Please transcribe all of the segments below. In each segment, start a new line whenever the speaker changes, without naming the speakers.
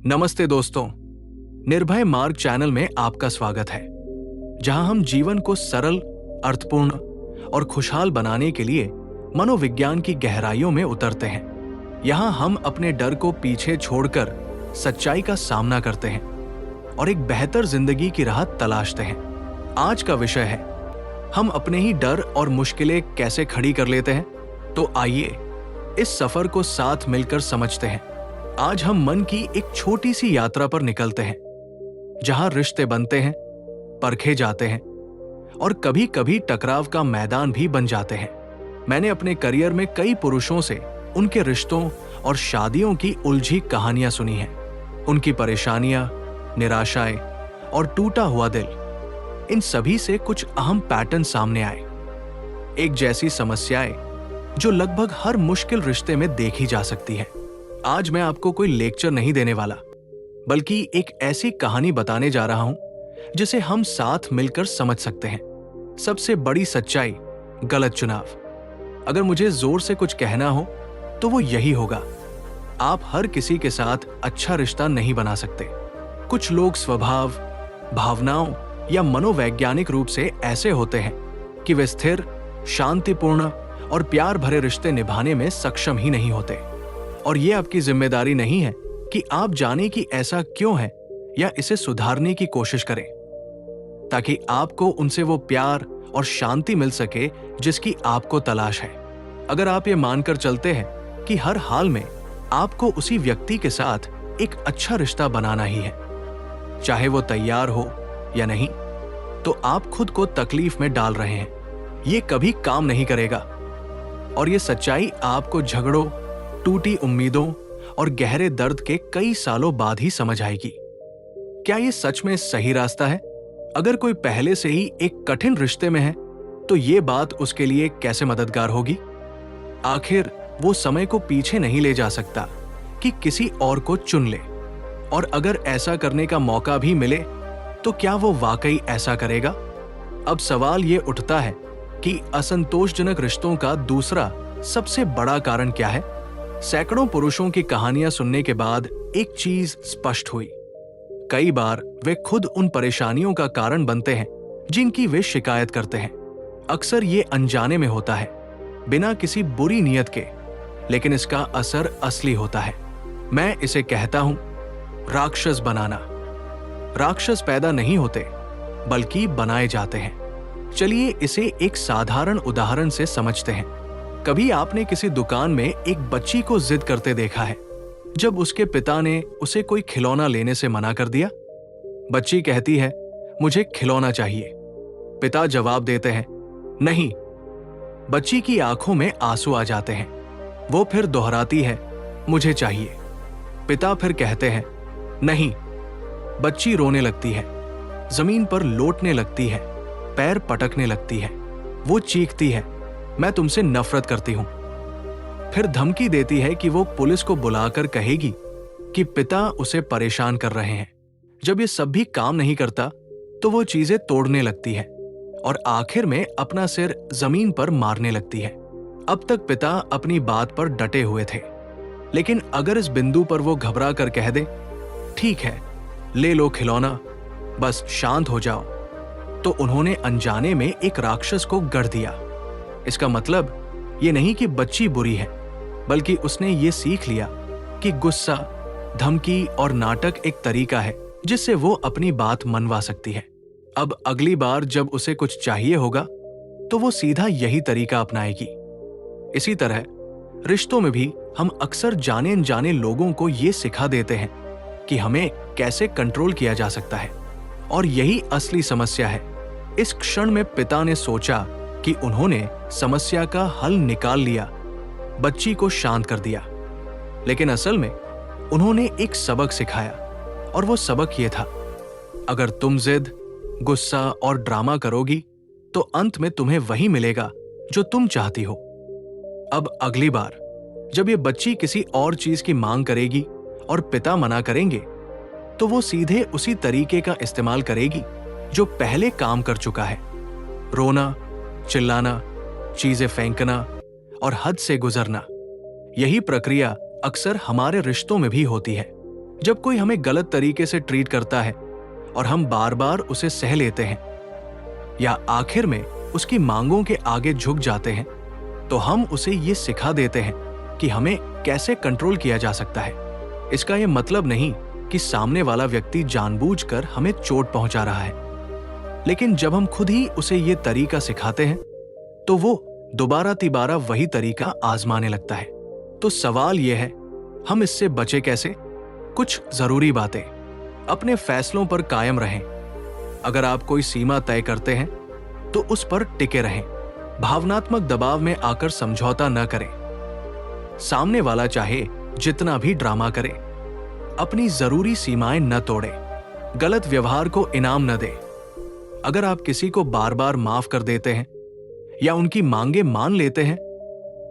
नमस्ते दोस्तों, निर्भय मार्ग चैनल में आपका स्वागत है, जहां हम जीवन को सरल, अर्थपूर्ण और खुशहाल बनाने के लिए मनोविज्ञान की गहराइयों में उतरते हैं। यहां हम अपने डर को पीछे छोड़कर सच्चाई का सामना करते हैं और एक बेहतर जिंदगी की राह तलाशते हैं। आज का विषय है, हम अपने ही डर और मुश्किलें कैसे खड़ी कर लेते हैं। तो आइए इस सफर को साथ मिलकर समझते हैं। आज हम मन की एक छोटी सी यात्रा पर निकलते हैं, जहां रिश्ते बनते हैं, परखे जाते हैं और कभी कभी टकराव का मैदान भी बन जाते हैं। मैंने अपने करियर में कई पुरुषों से उनके रिश्तों और शादियों की उलझी कहानियां सुनी हैं। उनकी परेशानियां, निराशाएं और टूटा हुआ दिल, इन सभी से कुछ अहम पैटर्न सामने आए। एक जैसी समस्याएं जो लगभग हर मुश्किल रिश्ते में देखी जा सकती है। आज मैं आपको कोई लेक्चर नहीं देने वाला, बल्कि एक ऐसी कहानी बताने जा रहा हूं जिसे हम साथ मिलकर समझ सकते हैं। सबसे बड़ी सच्चाई, गलत चुनाव। अगर मुझे जोर से कुछ कहना हो तो वो यही होगा, आप हर किसी के साथ अच्छा रिश्ता नहीं बना सकते। कुछ लोग स्वभाव, भावनाओं या मनोवैज्ञानिक रूप से ऐसे होते हैं कि वे स्थिर, शांतिपूर्ण और प्यार भरे रिश्ते निभाने में सक्षम ही नहीं होते। और ये आपकी जिम्मेदारी नहीं है कि आप जाने कि ऐसा क्यों है या इसे सुधारने की कोशिश करें, ताकि आपको उनसे वो प्यार और शांति मिल सके जिसकी आपको तलाश है। अगर आप ये मानकर चलते हैं कि हर हाल में आपको उसी व्यक्ति के साथ एक अच्छा रिश्ता बनाना ही है, चाहे वो तैयार हो या नहीं, तो आप खुद को तकलीफ में डाल रहे हैं। ये कभी काम नहीं करेगा और ये सच्चाई आपको झगड़ों, टूटी उम्मीदों और गहरे दर्द के कई सालों बाद ही समझ आएगी। क्या ये सच में सही रास्ता है? अगर कोई पहले से ही एक कठिन रिश्ते में है, तो ये बात उसके लिए कैसे मददगार होगी? आखिर वो समय को पीछे नहीं ले जा सकता कि किसी और को चुन ले, और अगर ऐसा करने का मौका भी मिले तो क्या वो वाकई ऐसा करेगा? अब सवाल ये उठता है कि असंतोषजनक रिश्तों का दूसरा सबसे बड़ा कारण क्या है? सैकड़ों पुरुषों की कहानियां सुनने के बाद एक चीज स्पष्ट हुई। कई बार वे खुद उन परेशानियों का कारण बनते हैं जिनकी वे शिकायत करते हैं। अक्सर ये अनजाने में होता है, बिना किसी बुरी नीयत के, लेकिन इसका असर असली होता है। मैं इसे कहता हूं राक्षस बनाना। राक्षस पैदा नहीं होते, बल्कि बनाए जाते हैं। चलिए इसे एक साधारण उदाहरण से समझते हैं। कभी आपने किसी दुकान में एक बच्ची को जिद करते देखा है, जब उसके पिता ने उसे कोई खिलौना लेने से मना कर दिया? बच्ची कहती है, मुझे खिलौना चाहिए। पिता जवाब देते हैं, नहीं। बच्ची की आंखों में आंसू आ जाते हैं। वो फिर दोहराती है, मुझे चाहिए। पिता फिर कहते हैं, नहीं। बच्ची रोने लगती है, जमीन पर लोटने लगती है, पैर पटकने लगती है। वो चीखती है, मैं तुमसे नफरत करती हूं। फिर धमकी देती है कि वो पुलिस को बुलाकर कहेगी कि पिता उसे परेशान कर रहे हैं। जब ये सब भी काम नहीं करता, तो वो चीजें तोड़ने लगती है और आखिर में अपना सिर जमीन पर मारने लगती है। अब तक पिता अपनी बात पर डटे हुए थे, लेकिन अगर इस बिंदु पर वो घबरा कर कह दे, ठीक है, ले लो खिलौना, बस शांत हो जाओ, तो उन्होंने अनजाने में एक राक्षस को गढ़ दिया। इसका मतलब ये नहीं कि बच्ची बुरी है, बल्कि उसने ये सीख लिया कि गुस्सा, धमकी और नाटक एक तरीका है जिससे वो अपनी बात मनवा सकती है। अब अगली बार जब उसे कुछ चाहिए होगा, तो वो सीधा यही तरीका अपनाएगी। इसी तरह रिश्तों में भी हम अक्सर जाने अनजाने लोगों को ये सिखा देते हैं कि हमें कैसे कंट्रोल किया जा सकता है, और यही असली समस्या है। इस क्षण में पिता ने सोचा कि उन्होंने समस्या का हल निकाल लिया, बच्ची को शांत कर दिया, लेकिन असल में उन्होंने एक सबक सिखाया, और वो सबक ये था, अगर तुम जिद, गुस्सा और ड्रामा करोगी, तो अंत में तुम्हें वही मिलेगा जो तुम चाहती हो। अब अगली बार जब ये बच्ची किसी और चीज की मांग करेगी और पिता मना करेंगे, तो वो सीधे उसी तरीके का इस्तेमाल करेगी जो पहले काम कर चुका है। रोना, चिल्लाना, चीजें फेंकना और हद से गुजरना। यही प्रक्रिया अक्सर हमारे रिश्तों में भी होती है। जब कोई हमें गलत तरीके से ट्रीट करता है और हम बार बार उसे सह लेते हैं या आखिर में उसकी मांगों के आगे झुक जाते हैं, तो हम उसे ये सिखा देते हैं कि हमें कैसे कंट्रोल किया जा सकता है। इसका यह मतलब नहीं कि सामने वाला व्यक्ति जानबूझकर हमें चोट पहुंचा रहा है, लेकिन जब हम खुद ही उसे ये तरीका सिखाते हैं तो वो दोबारा तिबारा वही तरीका आजमाने लगता है। तो सवाल यह है, हम इससे बचे कैसे? कुछ जरूरी बातें। अपने फैसलों पर कायम रहें। अगर आप कोई सीमा तय करते हैं तो उस पर टिके रहें। भावनात्मक दबाव में आकर समझौता न करें। सामने वाला चाहे जितना भी ड्रामा करे, अपनी जरूरी सीमाएं न तोड़े। गलत व्यवहार को इनाम न दे। अगर आप किसी को बार बार माफ कर देते हैं या उनकी मांगे मान लेते हैं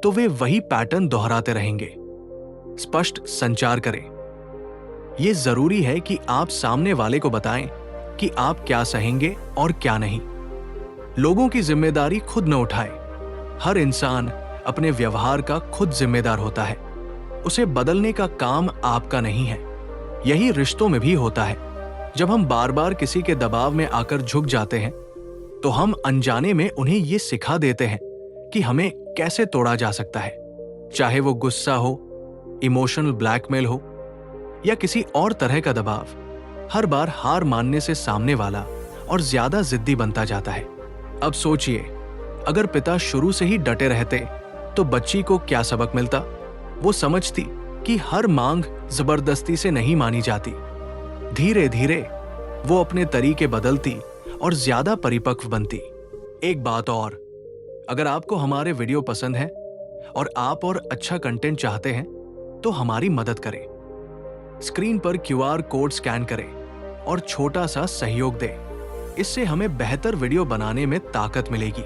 तो वे वही पैटर्न दोहराते रहेंगे। स्पष्ट संचार करें। यह जरूरी है कि आप सामने वाले को बताएं कि आप क्या सहेंगे और क्या नहीं। लोगों की जिम्मेदारी खुद न उठाएं। हर इंसान अपने व्यवहार का खुद जिम्मेदार होता है। उसे बदलने का काम आपका नहीं है। यही रिश्तों में भी होता है। जब हम बार बार किसी के दबाव में आकर झुक जाते हैं तो हम अनजाने में उन्हें ये सिखा देते हैं कि हमें कैसे तोड़ा जा सकता है। चाहे वो गुस्सा हो, इमोशनल ब्लैकमेल हो या किसी और तरह का दबाव, हर बार हार मानने से सामने वाला और ज्यादा जिद्दी बनता जाता है। अब सोचिए, अगर पिता शुरू से ही डटे रहते तो बच्ची को क्या सबक मिलता? वो समझती कि हर मांग जबरदस्ती से नहीं मानी जाती। धीरे धीरे वो अपने तरीके बदलती और ज्यादा परिपक्व बनती। एक बात और, अगर आपको हमारे वीडियो पसंद है और आप और अच्छा कंटेंट चाहते हैं तो हमारी मदद करें। स्क्रीन पर QR कोड स्कैन करें और छोटा सा सहयोग दें। इससे हमें बेहतर वीडियो बनाने में ताकत मिलेगी।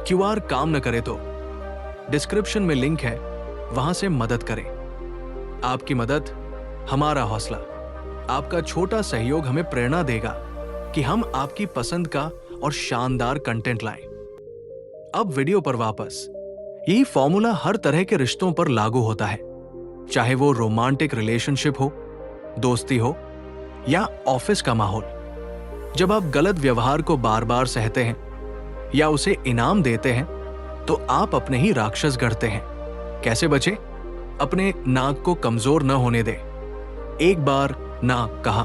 QR काम न करे तो डिस्क्रिप्शन में लिंक है, वहां से मदद करें। आपकी मदद हमारा हौसला। आपका छोटा सहयोग हमें प्रेरणा देगा कि हम आपकी पसंद का और शानदार कंटेंट लाएं। अब वीडियो पर वापस। यही फॉर्मूला हर तरह के रिश्तों पर लागू होता है, चाहे वो रोमांटिक रिलेशनशिप हो, दोस्ती हो या ऑफिस का माहौल। जब आप गलत व्यवहार को बार बार सहते हैं या उसे इनाम देते हैं तो आप अपने ही राक्षस गढ़ते हैं। कैसे बचे? अपने नाक को कमजोर न होने दें। एक बार ना कहा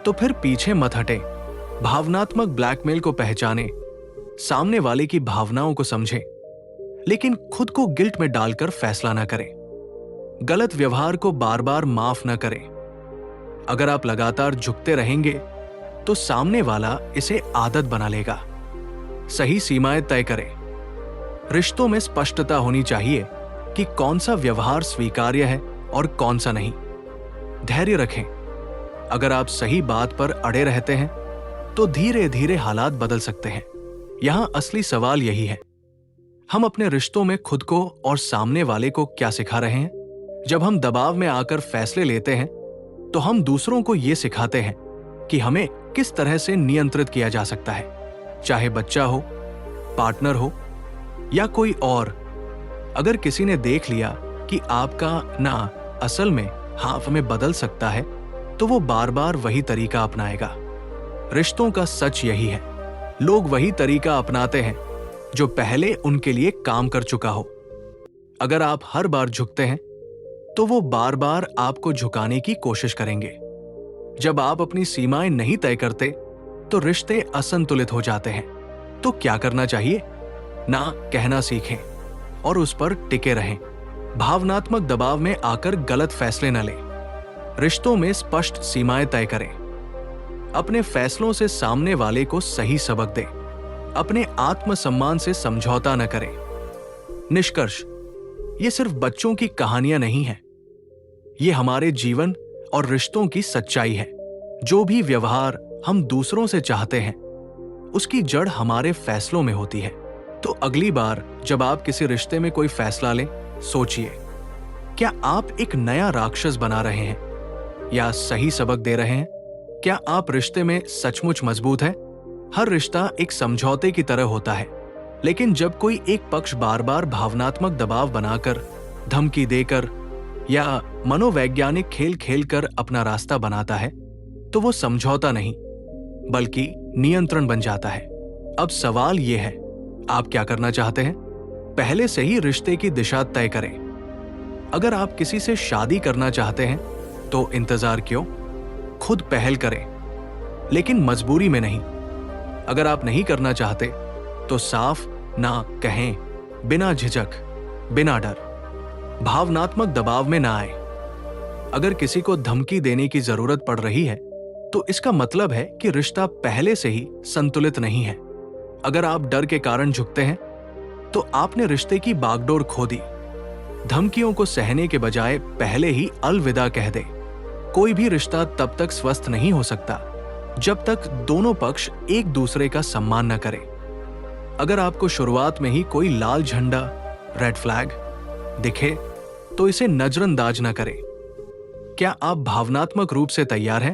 तो फिर पीछे मत हटे। भावनात्मक ब्लैकमेल को पहचाने, सामने वाले की भावनाओं को समझे, लेकिन खुद को गिल्ट में डालकर फैसला न करें। गलत व्यवहार को बार बार माफ न करें। अगर आप लगातार झुकते रहेंगे तो सामने वाला इसे आदत बना लेगा। सही सीमाएं तय करें। रिश्तों में स्पष्टता होनी चाहिए कि कौन सा व्यवहार स्वीकार्य है और कौन सा नहीं। धैर्य रखें। अगर आप सही बात पर अड़े रहते हैं तो धीरे धीरे हालात बदल सकते हैं। यहां असली सवाल यही है, हम अपने रिश्तों में खुद को और सामने वाले को क्या सिखा रहे हैं? जब हम दबाव में आकर फैसले लेते हैं तो हम दूसरों को यह सिखाते हैं कि हमें किस तरह से नियंत्रित किया जा सकता है, चाहे बच्चा हो, पार्टनर हो या कोई और। अगर किसी ने देख लिया कि आपका ना असल में हाफ में बदल सकता है तो वो बार बार वही तरीका अपनाएगा। रिश्तों का सच यही है, लोग वही तरीका अपनाते हैं जो पहले उनके लिए काम कर चुका हो। अगर आप हर बार झुकते हैं तो वो बार बार आपको झुकाने की कोशिश करेंगे। जब आप अपनी सीमाएं नहीं तय करते तो रिश्ते असंतुलित हो जाते हैं। तो क्या करना चाहिए? ना कहना सीखें और उस पर टिके रहें। भावनात्मक दबाव में आकर गलत फैसले न लें। रिश्तों में स्पष्ट सीमाएं तय करें। अपने फैसलों से सामने वाले को सही सबक दें। अपने आत्मसम्मान से समझौता न करें। निष्कर्ष, ये सिर्फ बच्चों की कहानियां नहीं है, ये हमारे जीवन और रिश्तों की सच्चाई है। जो भी व्यवहार हम दूसरों से चाहते हैं उसकी जड़ हमारे फैसलों में होती है। तो अगली बार जब आप किसी रिश्ते में कोई फैसला लें, सोचिए, क्या आप एक नया राक्षस बना रहे हैं या सही सबक दे रहे हैं? क्या आप रिश्ते में सचमुच मजबूत हैं? हर रिश्ता एक समझौते की तरह होता है, लेकिन जब कोई एक पक्ष बार बार भावनात्मक दबाव बनाकर, धमकी देकर या मनोवैज्ञानिक खेल खेलकर अपना रास्ता बनाता है, तो वो समझौता नहीं बल्कि नियंत्रण बन जाता है। अब सवाल ये है, आप क्या करना चाहते हैं? पहले से ही रिश्ते की दिशा तय करें। अगर आप किसी से शादी करना चाहते हैं तो इंतजार क्यों? खुद पहल करें, लेकिन मजबूरी में नहीं। अगर आप नहीं करना चाहते तो साफ ना कहें, बिना झिझक, बिना डर। भावनात्मक दबाव में ना आए। अगर किसी को धमकी देने की जरूरत पड़ रही है तो इसका मतलब है कि रिश्ता पहले से ही संतुलित नहीं है। अगर आप डर के कारण झुकते हैं तो आपने रिश्ते की बागडोर खो दी। धमकियों को सहने के बजाय पहले ही अलविदा कह दे। कोई भी रिश्ता तब तक स्वस्थ नहीं हो सकता जब तक दोनों पक्ष एक दूसरे का सम्मान न करें। अगर आपको शुरुआत में ही कोई लाल झंडा, रेड फ्लैग दिखे तो इसे नजरअंदाज न करें। क्या आप भावनात्मक रूप से तैयार हैं?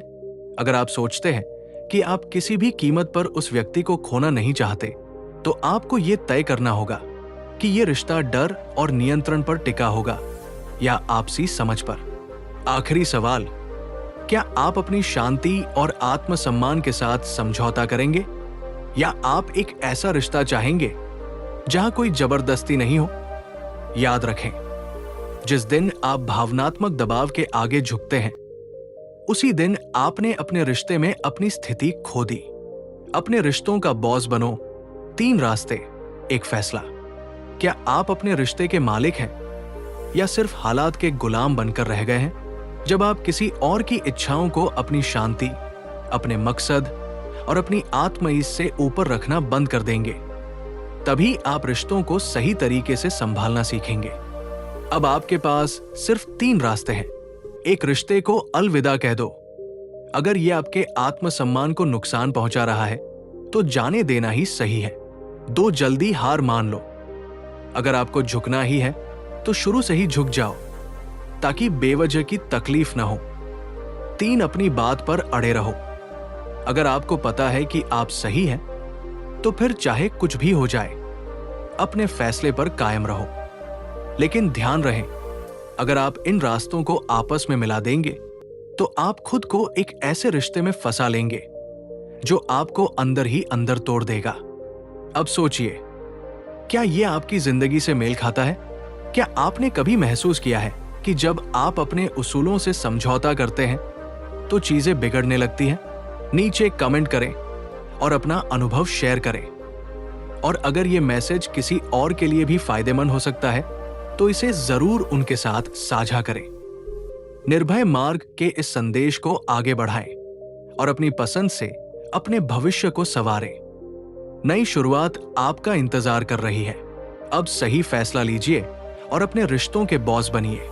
अगर आप सोचते हैं कि आप किसी भी कीमत पर उस व्यक्ति को खोना नहीं चाहते, तो आपको यह तय करना होगा कि यह रिश्ता डर और नियंत्रण पर टिका होगा या आपसी समझ पर। आखिरी सवाल, क्या आप अपनी शांति और आत्मसम्मान के साथ समझौता करेंगे या आप एक ऐसा रिश्ता चाहेंगे जहां कोई जबरदस्ती नहीं हो? याद रखें, जिस दिन आप भावनात्मक दबाव के आगे झुकते हैं, उसी दिन आपने अपने रिश्ते में अपनी स्थिति खो दी। अपने रिश्तों का बॉस बनो। 3 रास्ते, एक फैसला। क्या आप अपने रिश्ते के मालिक हैं या सिर्फ हालात के गुलाम बनकर रह गए हैं? जब आप किसी और की इच्छाओं को अपनी शांति, अपने मकसद और अपनी आत्मईज से ऊपर रखना बंद कर देंगे, तभी आप रिश्तों को सही तरीके से संभालना सीखेंगे। अब आपके पास सिर्फ 3 रास्ते हैं। एक, रिश्ते को अलविदा कह दो। अगर यह आपके आत्मसम्मान को नुकसान पहुंचा रहा है तो जाने देना ही सही है। 2, जल्दी हार मान लो। अगर आपको झुकना ही है तो शुरू से ही झुक जाओ ताकि बेवजह की तकलीफ ना हो। 3, अपनी बात पर अड़े रहो। अगर आपको पता है कि आप सही हैं, तो फिर चाहे कुछ भी हो जाए, अपने फैसले पर कायम रहो। लेकिन ध्यान रहे, अगर आप इन रास्तों को आपस में मिला देंगे तो आप खुद को एक ऐसे रिश्ते में फंसा लेंगे जो आपको अंदर ही अंदर तोड़ देगा। अब सोचिए, क्या यह आपकी जिंदगी से मेल खाता है? क्या आपने कभी महसूस किया है कि जब आप अपने उसूलों से समझौता करते हैं तो चीजें बिगड़ने लगती हैं? नीचे कमेंट करें और अपना अनुभव शेयर करें। और अगर यह मैसेज किसी और के लिए भी फायदेमंद हो सकता है तो इसे जरूर उनके साथ साझा करें। निर्भय मार्ग के इस संदेश को आगे बढ़ाएं और अपनी पसंद से अपने भविष्य को संवारें। नई शुरुआत आपका इंतजार कर रही है। अब सही फैसला लीजिए और अपने रिश्तों के बॉस बनिए।